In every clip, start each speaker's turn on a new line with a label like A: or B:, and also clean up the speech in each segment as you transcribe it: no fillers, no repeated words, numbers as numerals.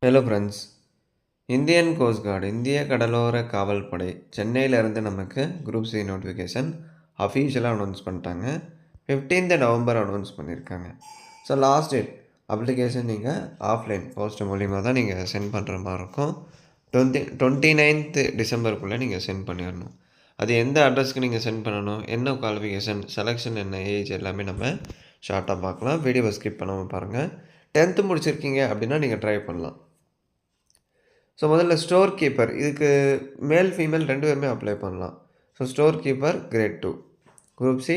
A: Hello friends. Indian coast card இந்திய கடலோர காவல் படை சென்னையிலேருந்து நமக்கு குரூப் சி நோட்டிஃபிகேஷன் அஃபீஷியலாக அனௌன்ஸ் பண்ணிட்டாங்க. 15th நவம்பர் அனௌன்ஸ் பண்ணியிருக்காங்க. ஸோ லாஸ்ட் டேட் அப்ளிகேஷன் நீங்கள் ஆஃப்லைன் போஸ்ட் மூலிமா தான் நீங்கள் சென்ட் பண்ணுற மாதிரி இருக்கும். 29th டிசம்பருக்குள்ளே நீங்கள் சென்ட் பண்ணிடணும். அது எந்த அட்ரஸ்க்கு நீங்கள் சென்ட் பண்ணணும், என்ன குவாலிஃபிகேஷன், செலெக்ஷன் என்ன, ஏஜ் எல்லாமே நம்ம ஷார்ட்டாக பார்க்கலாம். வீடியோவை ஸ்கிப் பண்ணாமல் பாருங்கள். 10th முடிச்சிருக்கீங்க அப்படின்னா நீங்கள் ட்ரை பண்ணலாம். ஸோ முதல்ல ஸ்டோர் கீப்பர் இதுக்கு மேல் ஃபீமேல் 2 பேருமே அப்ளை பண்ணலாம். So store keeper great 2 group C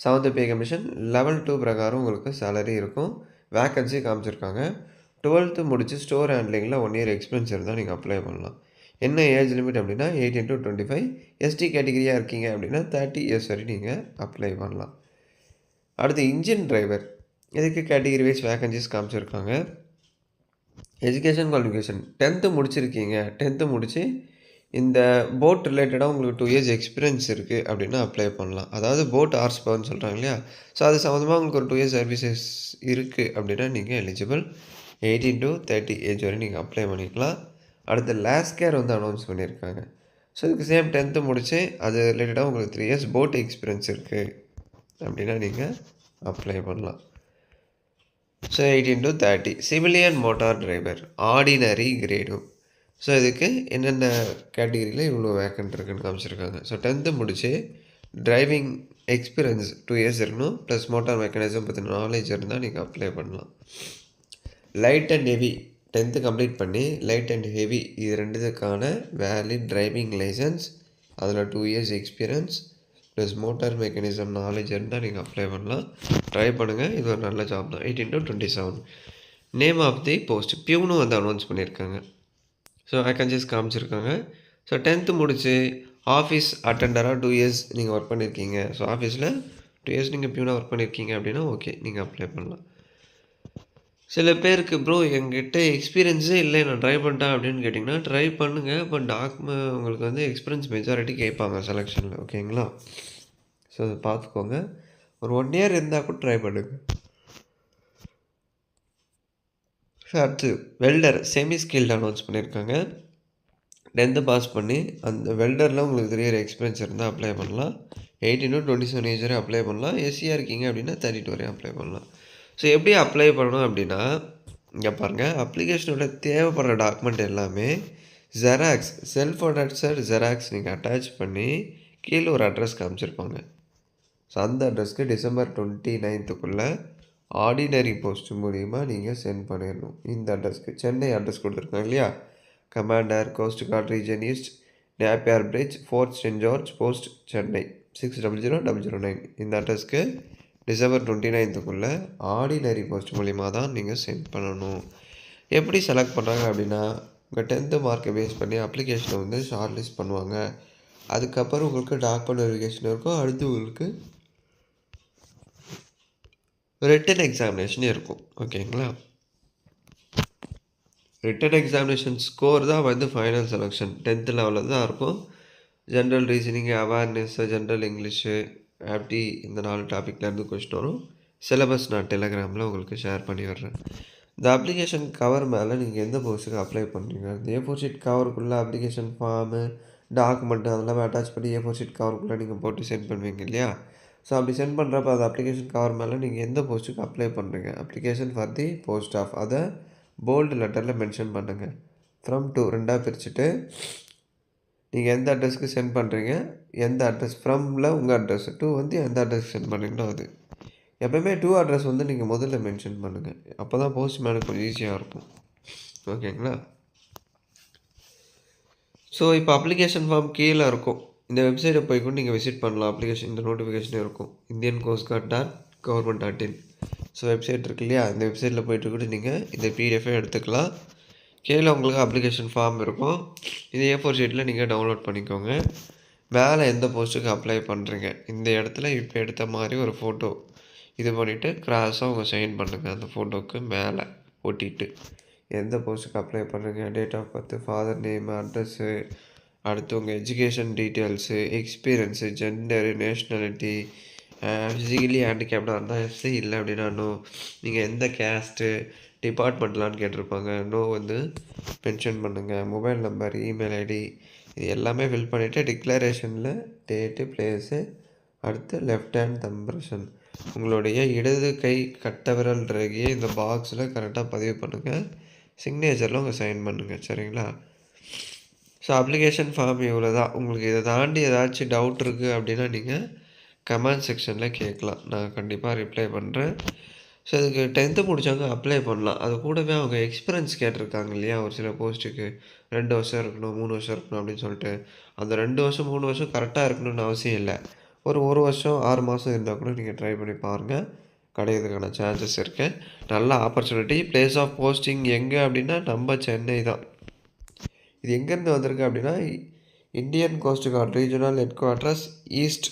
A: 7th pay commission level 2 பிரகாரம் உங்களுக்கு சேலரி இருக்கும். வேக்கன்சி காமிச்சிருக்காங்க. 12th முடிச்சு ஸ்டோர் ஹேண்ட்லிங்கில் 1 இயர் எக்ஸ்பீரியன்ஸ் இருந்தால் நீங்கள் அப்ளை பண்ணலாம். என்ன ஏஜ் லிமிட் அப்படின்னா 18 to 25. எஸ்டி கேட்டகிரியாக இருக்கீங்க அப்படின்னா 30 இயர்ஸ் வரை நீங்கள் அப்ளை பண்ணலாம். அடுத்து இன்ஜின் டிரைவர் இதுக்கு கேட்டகிரி வைஸ் வேக்கன்சிஸ் காமிச்சிருக்காங்க. எஜுகேஷன் குவாலிஃபிகேஷன் 10th முடிச்சிருக்கீங்க. 10th முடித்து இந்த போட் ரிலேட்டடாக உங்களுக்கு 2 இயர்ஸ் எக்ஸ்பீரியன்ஸ் இருக்குது அப்படின்னா அப்ளை பண்ணலாம். அதாவது போட் ஹார்ஸ் பவர்னு சொல்கிறாங்க இல்லையா? ஸோ அது சம்மந்தமாக உங்களுக்கு ஒரு 2 இயர்ஸ் சர்வீசஸ் இருக்குது அப்படின்னா நீங்கள் எலிஜிபிள். 18 to 30 ஏஜ் வரை நீங்கள் அப்ளை பண்ணிக்கலாம். அடுத்து லாஸ்கேர் அனௌன்ஸ் பண்ணியிருக்காங்க. ஸோ இதுக்கு சேம் 10th முடித்து அது ரிலேட்டடாக உங்களுக்கு 3 இயர்ஸ் போட் எக்ஸ்பீரியன்ஸ் இருக்குது அப்படின்னா நீங்கள் அப்ளை பண்ணலாம். So 18 to 30 civilian motor driver ordinary கிரேடும். ஸோ இதுக்கு என்னென்ன கேட்டகிரியில் இவ்வளோ வேக்கன்ட் இருக்குன்னு காமிச்சிருக்காங்க. ஸோ 10th முடிச்சு டிரைவிங் எக்ஸ்பீரியன்ஸ் 2 இயர்ஸ் இருக்கணும். ப்ளஸ் மோட்டார் மெக்கானிசம் பற்றின நாலேஜ் இருந்தால் நீங்கள் அப்ளை பண்ணலாம். Light and heavy 10th complete பண்ணி லைட் அண்ட் ஹெவி இது ரெண்டுத்துக்கான வேலிட் டிரைவிங் லைசன்ஸ், அதில் 2 years experience plus motor mechanism knowledge இருந்தால் நீங்கள் அப்ளை பண்ணலாம். ட்ரை பண்ணுங்கள். இது ஒரு நல்ல ஜாப் தான். 18 to 27 name of the post பியூனும் அனௌன்ஸ் பண்ணியிருக்காங்க. ஸோ வேக்கன்சிஸ் காமிச்சிருக்காங்க. ஸோ 10th முடிச்சு ஆஃபீஸ் அட்டெண்டராக 2 இயர்ஸ் நீங்கள் ஒர்க் பண்ணியிருக்கீங்க. ஸோ ஆஃபீஸில் 2 இயர்ஸ் நீங்கள் பியூனாக ஒர்க் பண்ணியிருக்கீங்க அப்படின்னா ஓகே, நீங்கள் அப்ளை பண்ணலாம். சில பேருக்கு ப்ரோ என்கிட்ட எக்ஸ்பீரியன்ஸே இல்லை, நான் ட்ரை பண்ணிட்டேன் அப்படின்னு கேட்டிங்கன்னா ட்ரை பண்ணுங்கள். பட் உங்களுக்கு வந்து எக்ஸ்பீரியன்ஸ் மெஜாரிட்டி கேட்பாங்க செலெக்ஷனில். ஓகேங்களா? ஸோ அதை பார்த்துக்கோங்க. ஒரு 1 இயர் இருந்தால் கூட ட்ரை பண்ணுங்கள். அடுத்து வெல்டர் செமி ஸ்கில்டு அனௌன்ஸ் பண்ணியிருக்காங்க. 10th பாஸ் பண்ணி அந்த வெல்டரில் உங்களுக்கு 3 இயர் எக்ஸ்பீரியன்ஸ் இருந்தால் அப்ளை பண்ணலாம். 18 to 27 ஏஜ் வரை அப்ளை பண்ணலாம். எஸ்சியாக இருக்கீங்க அப்படின்னா 32 வரையும் அப்ளை பண்ணலாம். ஸோ எப்படி அப்ளை பண்ணணும் அப்படின்னா இங்கே பாருங்கள், அப்ளிகேஷனோட தேவைப்படுற டாக்குமெண்ட் எல்லாமே ஜெராக்ஸ் செல்ஃப் அட்டஸ்டட் ஜெராக்ஸ் நீங்கள் அட்டாச் பண்ணி கீழே ஒரு அட்ரஸ் காமிச்சிருப்பாங்க. ஸோ அந்த அட்ரஸ்க்கு டிசம்பர் 29th ஆர்டினரி போஸ்ட் மூலிமா நீங்கள் சென்ட் பண்ணிடணும். இந்த அட்ரஸ்க்கு சென்னை அட்ரஸ் கொடுத்துருக்காங்க இல்லையா? Commander coast guard region east Napier bridge 4th saint George post Chennai 600009 இந்த அட்ரஸ்க்கு டிசம்பர் 29th ஆர்டினரி போஸ்ட் மூலிமா தான் நீங்கள் சென்ட் பண்ணணும். எப்படி செலக்ட் பண்ணுறாங்க அப்படின்னா உங்கள் 10th மார்க்கை பேஸ் பண்ணி அப்ளிகேஷனை வந்து ஷார்ட் லிஸ்ட் பண்ணுவாங்க. அதுக்கப்புறம் உங்களுக்கு டாக்குமெண்ட் வெரிஃபிகேஷன் இருக்கும். அடுத்து உங்களுக்கு ரிட்டன் எக்ஸாமினேஷன் இருக்கும். ஓகேங்களா? ரிட்டன் எக்ஸாமினேஷன் ஸ்கோர் தான் வந்து ஃபைனல் செலெக்ஷன் 10th லெவலில் தான் இருக்கும். General reasoning, awareness, general English, ஆப்டி இந்த 4 டாப்பிக்லேருந்து கொஸ்டின் வரும். சிலபஸ் நான் டெலகிராமில் உங்களுக்கு ஷேர் பண்ணி விடுறேன். இந்த அப்ளிகேஷன் கவர் மேலே நீங்கள் எந்த போஸ்ட்டுக்கு அப்ளை பண்ணுறீங்க, இந்த A4 ஷீட் கவருக்குள்ளே அப்ளிகேஷன் ஃபார்மு டாக்குமெண்ட்டு அதெல்லாம் அட்டாச் பண்ணி A4 ஷீட் கவருக்குள்ளே நீங்கள் போட்டு சென்ட் பண்ணுவீங்க இல்லையா? ஸோ அப்படி சென்ட் பண்ணுறப்ப அது அப்ளிகேஷன் கவர் மேலே நீங்கள் எந்த போஸ்ட்டுக்கு அப்ளை பண்ணுறீங்க, application for the post of அதை போல்டு லெட்டரில் மென்ஷன் பண்ணுங்கள். ஃப்ரம் டு 2ஆக பிரிச்சுட்டு நீங்கள் எந்த அட்ரஸ்க்கு சென்ட் பண்ணுறீங்க, எந்த அட்ரஸ் ஃப்ரம்மில் உங்கள் அட்ரஸ், டூ வந்து எந்த அட்ரஸ்க்கு சென்ட் பண்ணுறீங்களோ அது. எப்போயுமே 2 அட்ரஸ் வந்து நீங்கள் முதல்ல மென்ஷன் பண்ணுங்கள். அப்போ தான் போஸ்ட் மேனுக்கு கொஞ்சம் ஈஸியாக இருக்கும். ஓகேங்களா? ஸோ இப்போ அப்ளிகேஷன் ஃபார்ம் கீழே இருக்கும். இந்த வெப்சைட்டை போய் கூட நீங்கள் விசிட் பண்ணலாம். அப்ளிகேஷன் இந்த நோட்டிஃபிகேஷன் இருக்கும். indiancoastguard.government.in. ஸோ வெப்சைட் இருக்கு இல்லையா? இந்த வெப்சைட்டில் போய்ட்டு கூட நீங்கள் இந்த பிடிஎஃபை எடுத்துக்கலாம். கீழே உங்களுக்கு அப்ளிகேஷன் ஃபார்ம் இருக்கும். இது A4 ஷீட்டில் நீங்கள் டவுன்லோட் பண்ணிக்கோங்க. மேலே எந்த போஸ்ட்டுக்கு அப்ளை பண்ணுறீங்க, இந்த இடத்துல இப்போ எடுத்த மாதிரி ஒரு ஃபோட்டோ இது பண்ணிவிட்டு கிராஸாக உங்கள் சைன் பண்ணுங்கள். அந்த ஃபோட்டோவுக்கு மேலே ஒட்டிட்டு எந்த போஸ்ட்டுக்கு அப்ளை பண்ணுறீங்க, date of birth, father name, address, அடுத்து உங்கள் education details, experience, gender, nationality, physically ஹேண்டிகேப்டாக இருந்தால் எஸ்சி, இல்லை அப்படின்னா நோ, நீங்கள் எந்த கேஸ்ட்டு, டிபார்ட்மெண்ட்லான்னு கேட்டிருப்பாங்க. நோ வந்து மென்ஷன் பண்ணுங்கள். மொபைல் நம்பர், இமெயில் ஐடி இது எல்லாமே ஃபில் பண்ணிவிட்டு டிக்ளரேஷனில் டேட்டு, ப்ளேஸு, அடுத்து லெஃப்ட் ஹேண்ட் தம்ப்ரஷன் உங்களுடைய இடது கை கட்ட விரல் ரேகையை இந்த பாக்ஸில் கரெக்டாக பதிவு பண்ணுங்கள். சிக்னேச்சரில் உங்கள் சைன் பண்ணுங்கள். சரிங்களா? ஸோ அப்ளிகேஷன் ஃபார்ம் இவ்வளோ தான். உங்களுக்கு இதை தாண்டி ஏதாச்சும் டவுட் இருக்குது அப்படின்னா நீங்கள் கமெண்ட் செக்ஷனில் கேட்கலாம். நான் கண்டிப்பாக ரிப்ளை பண்ணுறேன். ஸோ அதுக்கு 10th முடித்தவங்க அப்ளை பண்ணலாம். அது கூடவே அவங்க எக்ஸ்பீரியன்ஸ் கேட்டிருக்காங்க இல்லையா? ஒரு சில போஸ்ட்டுக்கு 2 வருஷம் இருக்கணும், 3 வருஷம் இருக்கணும் அப்படின்னு சொல்லிட்டு. அந்த 2 வருஷம், 3 வருஷம் கரெக்டாக இருக்கணும்னு அவசியம் இல்லை. ஒரு 1 வருஷம், 6 மாதம் இருந்தால் கூட நீங்கள் ட்ரை பண்ணி பாருங்கள். கிடைக்கிறதுக்கான சான்சஸ் இருக்குது. நல்ல ஆப்பர்ச்சுனிட்டி. பிளேஸ் ஆஃப் போஸ்டிங் எங்கே அப்படின்னா நம்ம சென்னை தான். இது எங்கேருந்து வந்திருக்கு அப்படின்னா Indian coast guard regional headquarters east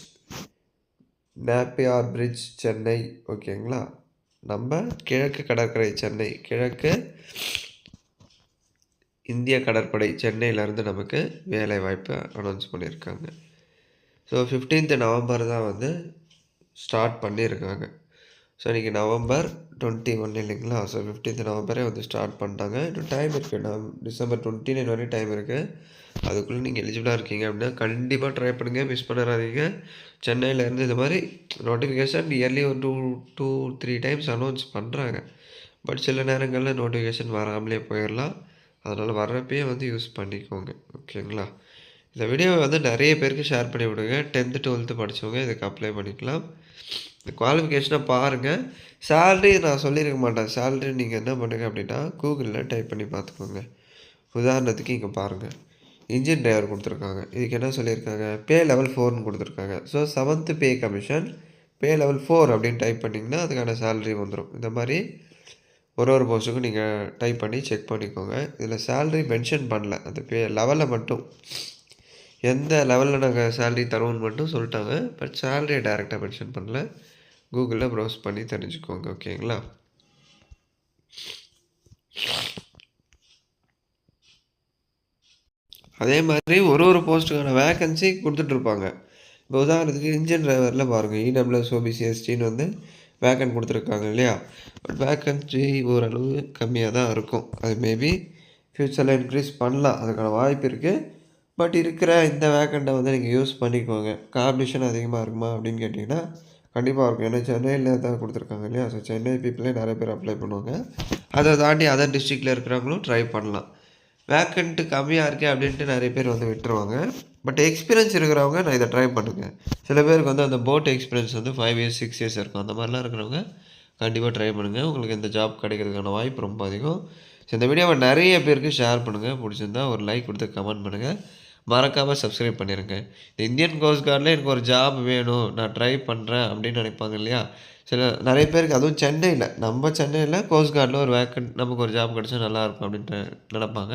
A: Napier bridge Chennai. ஓகேங்களா? நம்ம கிழக்கு கடற்கரை சென்னை, கிழக்கு இந்திய கடற்படை சென்னையிலேருந்து நமக்கு வேலை வாய்ப்பை அனௌன்ஸ் பண்ணியிருக்காங்க. ஸோ 15th நவம்பர் தான் வந்து ஸ்டார்ட் பண்ணியிருக்காங்க. ஸோ இன்றைக்கி நவம்பர் 21 இல்லைங்களா? ஸோ 15th நவம்பரே வந்து ஸ்டார்ட் பண்ணிட்டாங்க. இன்னும் டைம் இருக்குது. டிசம்பர் 29 வரையும் டைம் இருக்குது. அதுக்குள்ளே நீங்கள் எலிஜிபிளாக இருக்கீங்க அப்படின்னா கண்டிப்பாக ட்ரை பண்ணுங்கள். மிஸ் பண்ணிடாதீங்க. சென்னையிலேருந்து இது மாதிரி நோட்டிஃபிகேஷன் இயர்லி ஒரு 2-3 டைம்ஸ் அனௌன்ஸ் பண்ணுறாங்க. பட் சில நேரங்களில் நோட்டிஃபிகேஷன் வராமலே போயிடலாம். அதனால் வர்றப்பயே வந்து யூஸ் பண்ணிக்கோங்க. ஓகேங்களா? இந்த வீடியோவை வந்து நிறைய பேருக்கு ஷேர் பண்ணி விடுங்க. 10th 12th படித்தவங்க இதுக்கு அப்ளை பண்ணிக்கலாம். இந்த குவாலிஃபிகேஷனை பாருங்கள். சேல்ரி நான் சொல்லியிருக்க மாட்டேன். சேல்ரி நீங்கள் என்ன பண்ணுங்கள் அப்படின்னா கூகுளில் டைப் பண்ணி பார்த்துக்கோங்க. உதாரணத்துக்கு இங்கே பாருங்கள். இன்ஜின் டிரைவர் கொடுத்துருக்காங்க. இதுக்கு என்ன சொல்லியிருக்காங்க? பே லெவல் 4ன்னு கொடுத்துருக்காங்க. ஸோ 7th பே கமிஷன் பே லெவல் 4 அப்படின்னு டைப் பண்ணிங்கன்னா அதுக்கான சேல்ரி வந்துடும். இந்த மாதிரி ஒரு போஸ்ட்டுக்கும் நீங்கள் டைப் பண்ணி செக் பண்ணிக்கோங்க. இதில் சேல்ரி மென்ஷன் பண்ணல. அந்த பே லெவலில் மட்டும் எந்த லெவலில் நாங்கள் சேல்ரி தருவோம்னு மட்டும் சொல்லிட்டாங்க. பட் சேலரியை டைரெக்டாக மென்ஷன் பண்ணல. கூகுளில் ப்ரௌஸ் பண்ணி தெரிஞ்சுக்கோங்க. ஓகேங்களா? அதே மாதிரி ஒரு போஸ்ட்டுக்கான வேக்கன்சி கொடுத்துட்ருப்பாங்க. இப்போ உதாரணத்துக்கு இன்ஜின் டிரைவரில் பாருங்கள். இடபிள்யூஎஸ் ஓபிசி எஸ்டின்னு வந்து வேக்கன்ட் கொடுத்துருக்காங்க இல்லையா? பட் வேக்கன்சி ஓரளவு கம்மியாக தான் இருக்கும். அது மேபி ஃப்யூச்சரில் இன்க்ரீஸ் பண்ணலாம். அதுக்கான வாய்ப்பு இருக்குது. பட் இருக்கிற இந்த வேக்கண்ட்டை வந்து நீங்கள் யூஸ் பண்ணிக்கோங்க. காம்படிஷன் அதிகமாக இருக்குமா அப்படின்னு கேட்டிங்கன்னா கண்டிப்பாக இருக்கும். ஏன்னா சென்னையில் தான் கொடுத்துருக்காங்க இல்லையா? ஸோ சென்னை பீப்புளே நிறைய பேர் அப்ளை பண்ணுவாங்க. அதை தாண்டி அதர் டிஸ்ட்ரிக்டில் இருக்கிறவங்களும் ட்ரை பண்ணலாம். வேக்கண்ட்டு கம்மியாக இருக்கே அப்படின்ட்டு நிறைய பேர் வந்து விட்டுருவாங்க. பட் எக்ஸ்பீரியன்ஸ் இருக்கிறவங்க நான் இதை ட்ரை பண்ணுங்கள். சில பேருக்கு வந்து அந்த போட் எக்ஸ்பீரியன்ஸ் வந்து 5 இயர்ஸ் 6 இயர்ஸ் இருக்கும். அந்த மாதிரிலாம் இருக்கிறவங்க கண்டிப்பாக ட்ரை பண்ணுங்கள். உங்களுக்கு இந்த ஜாப் கிடைக்கிறதுக்கான வாய்ப்பு ரொம்ப அதிகம். ஸோ இந்த வீடியோவை நிறைய பேருக்கு ஷேர் பண்ணுங்கள். பிடிச்சிருந்தா ஒரு லைக் கொடுத்து கமெண்ட் பண்ணுங்கள். மறக்காமல் சப்ஸ்கிரைப் பண்ணிடுங்க. இந்த இந்தியன் கோஸ்ட் கார்டில் எனக்கு ஒரு ஜாப் வேணும், நான் ட்ரை பண்ணுறேன் அப்படின்னு நினைப்பாங்க இல்லையா? நிறைய பேருக்கு அதுவும் சென்னையில், நம்ம சென்னையில் கோஸ்ட் கார்டில் ஒரு வேக்கன்ட் நமக்கு ஒரு ஜாப் கிடச்சா நல்லாயிருக்கும் அப்படின்ட்டு நினைப்பாங்க.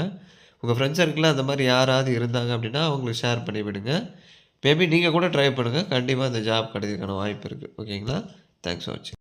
A: உங்கள் ஃப்ரெண்ட்ஸ் சர்க்கிளில் அந்த மாதிரி யாராவது இருந்தாங்க அப்படின்னா அவங்களுக்கு ஷேர் பண்ணி விடுங்க. மேபி நீங்கள் கூட ட்ரை பண்ணுங்கள். கண்டிப்பாக அந்த ஜாப் கிடைக்கிறதுக்கான வாய்ப்பு இருக்குது. ஓகேங்களா? தேங்க்ஸ் ஃபார் வாட்சிங்.